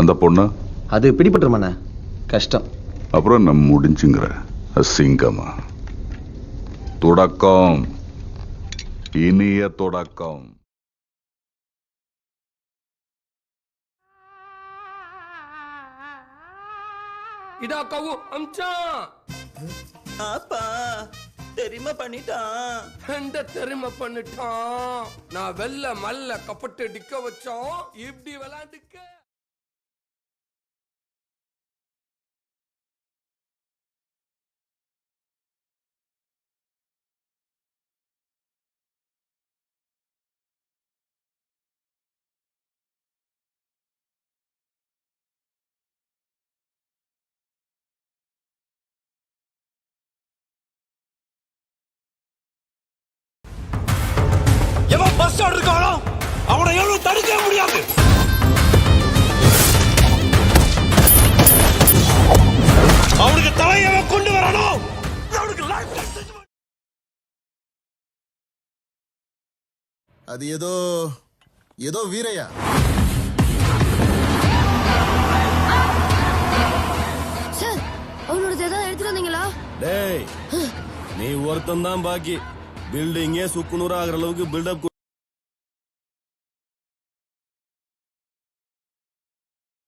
அந்த பொண்ணு அது பிடிபட்டுருமாண்ணே, கஷ்டம். அப்புறம் நம்ம முடிஞ்சுங்கிற அசிங்கமா. தொடக்கம், இனிய தொடக்கம். இதா கவு அம்ச்சான். அப்பா தெரியுமா பண்ணிட்டான். எந்த தெரியுமா பண்ணிட்டான்? நான் வெள்ள மல்ல கப்பட்டு டிக்க வச்சோம், இப்படி விளையாண்டுக்க. எவன் பஸ் ஸ்டாண்ட் இருக்கானோ அவனை எவ்வளவு தடுக்க முடியாது. அவனுக்கு தலையவ கொண்டு வரணும். அவனுக்கு அது ஏதோ வீரையா. சார், அவனோட ஏதாவது எடுத்துட்டு வந்தீங்களா? டேய், நீ ஒருத்தன் தான் பாக்கி. பில்டிங்கே சுக்குநூறு ஆகிற அளவுக்கு பில்டப்